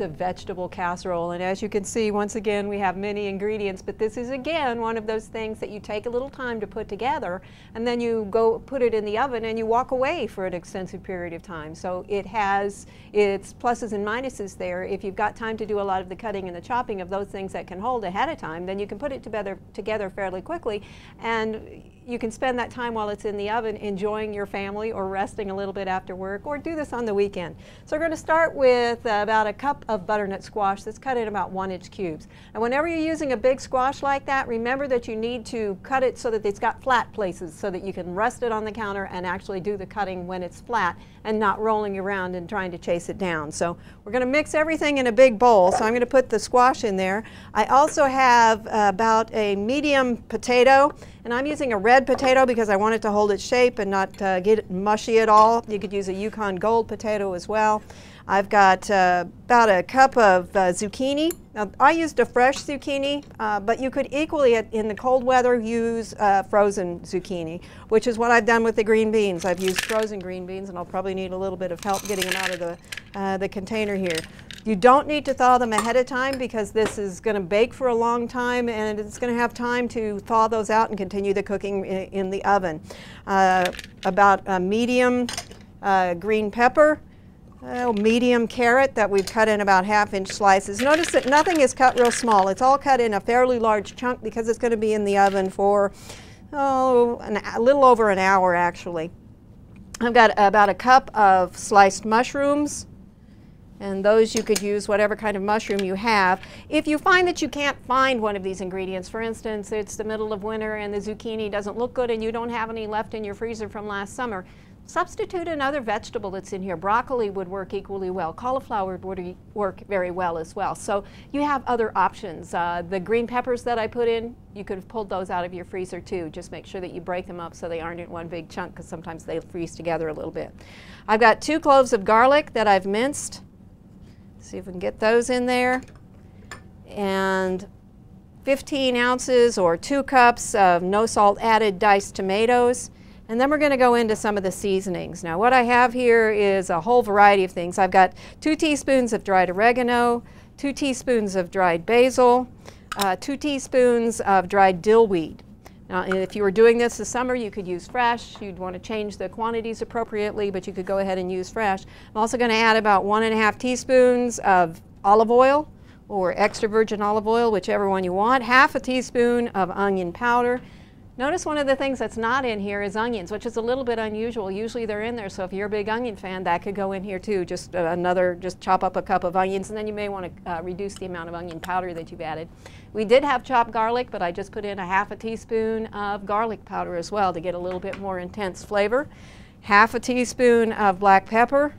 a vegetable casserole. And as you can see, once again, we have many ingredients, but this is again one of those things that you take a little time to put together, and then you go put it in the oven and you walk away for an extensive period of time. So it has its pluses and minuses there. If you've got time to do a lot of the cutting and the chopping of those things that can hold ahead of time, then you can put it together fairly quickly, and you can spend that time while it's in the oven enjoying your family or resting a little bit after work, or do this on the weekend. So we're going to start with about a cup of butternut squash that's cut in about 1-inch cubes. And whenever you're using a big squash like that, remember that you need to cut it so that it's got flat places so that you can rest it on the counter and actually do the cutting when it's flat and not rolling around and trying to chase it down. So we're going to mix everything in a big bowl. So I'm going to put the squash in there. I also have about a medium potato, and I'm using a red potato because I want it to hold its shape and not get it mushy at all. You could use a Yukon Gold potato as well. I've got about a cup of zucchini. Now, I used a fresh zucchini, but you could equally, in the cold weather, use frozen zucchini, which is what I've done with the green beans. I've used frozen green beans, and I'll probably need a little bit of help getting them out of the container here. You don't need to thaw them ahead of time because this is going to bake for a long time, and it's going to have time to thaw those out and continue the cooking in the oven. About a medium green pepper, medium carrot that we've cut in about 1/2-inch slices. Notice that nothing is cut real small. It's all cut in a fairly large chunk because it's going to be in the oven for a little over an hour actually. I've got about a cup of sliced mushrooms, and those you could use whatever kind of mushroom you have. If you find that you can't find one of these ingredients, for instance, it's the middle of winter and the zucchini doesn't look good and you don't have any left in your freezer from last summer, substitute another vegetable that's in here. Broccoli would work equally well. Cauliflower would work very well as well. So you have other options. The green peppers that I put in, you could have pulled those out of your freezer too. Just make sure that you break them up so they aren't in one big chunk, because sometimes they freeze together a little bit. I've got 2 cloves of garlic that I've minced. See if we can get those in there. And 15 ounces or 2 cups of no salt added diced tomatoes. And then we're going to go into some of the seasonings. Now what I have here is a whole variety of things. I've got 2 teaspoons of dried oregano, 2 teaspoons of dried basil, 2 teaspoons of dried dill weed. Now if you were doing this summer, you could use fresh. You'd want to change the quantities appropriately, but you could go ahead and use fresh. I'm also going to add about 1½ teaspoons of olive oil or extra virgin olive oil, whichever one you want, 1/2 teaspoon of onion powder. Notice one of the things that's not in here is onions, which is a little bit unusual. Usually they're in there, so if you're a big onion fan, that could go in here too. Just chop up a cup of onions, and then you may want to reduce the amount of onion powder that you've added. We did have chopped garlic, but I just put in 1/2 teaspoon of garlic powder as well to get a little bit more intense flavor. 1/2 teaspoon of black pepper,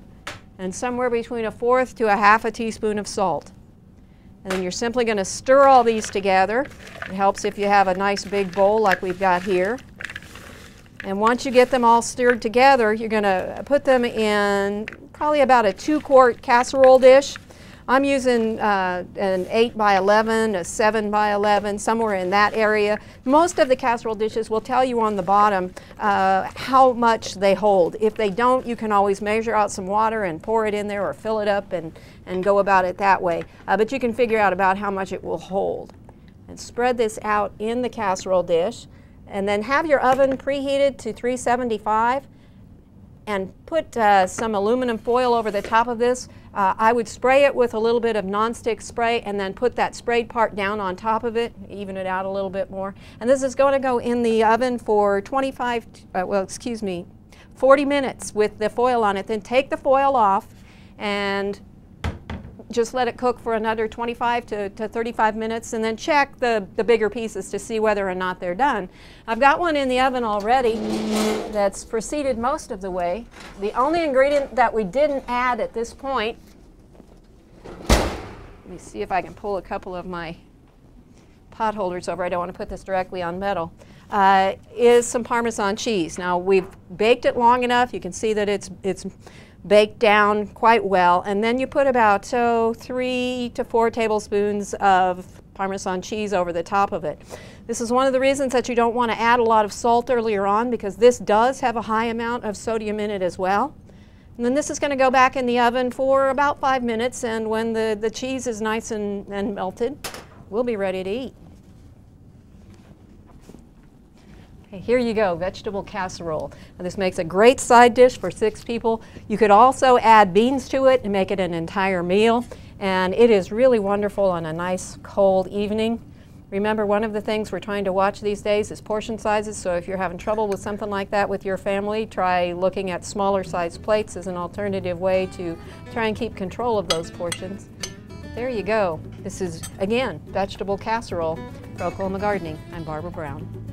and somewhere between 1/4 to 1/2 teaspoon of salt. And then you're simply going to stir all these together. It helps if you have a nice big bowl like we've got here. And once you get them all stirred together, you're going to put them in probably about a 2-quart casserole dish. I'm using an 8 by 11, a 7 by 11, somewhere in that area. Most of the casserole dishes will tell you on the bottom how much they hold. If they don't, you can always measure out some water and pour it in there or fill it up and go about it that way. But you can figure out about how much it will hold. And spread this out in the casserole dish. And then have your oven preheated to 375 and put some aluminum foil over the top of this. I would spray it with a little bit of nonstick spray and then put that sprayed part down on top of it, even it out a little bit more. And this is going to go in the oven for 40 minutes with the foil on it. Then take the foil off and just let it cook for another 25 to 35 minutes, and then check the bigger pieces to see whether or not they're done. I've got one in the oven already that's proceeded most of the way. The only ingredient that we didn't add at this point, let me see if I can pull a couple of my pot holders over. I don't want to put this directly on metal. Is some Parmesan cheese. Now we've baked it long enough. You can see that it's baked down quite well, and then you put about 3 to 4 tablespoons of Parmesan cheese over the top of it. This is one of the reasons that you don't want to add a lot of salt earlier on, because this does have a high amount of sodium in it as well. And then this is going to go back in the oven for about 5 minutes, and when the cheese is nice and melted, we'll be ready to eat. Okay, here you go, vegetable casserole. Now, this makes a great side dish for 6 people. You could also add beans to it and make it an entire meal, and it is really wonderful on a nice cold evening. Remember, one of the things we're trying to watch these days is portion sizes, so if you're having trouble with something like that with your family, try looking at smaller size plates as an alternative way to try and keep control of those portions. There you go. This is, again, vegetable casserole for Oklahoma Gardening. I'm Barbara Brown.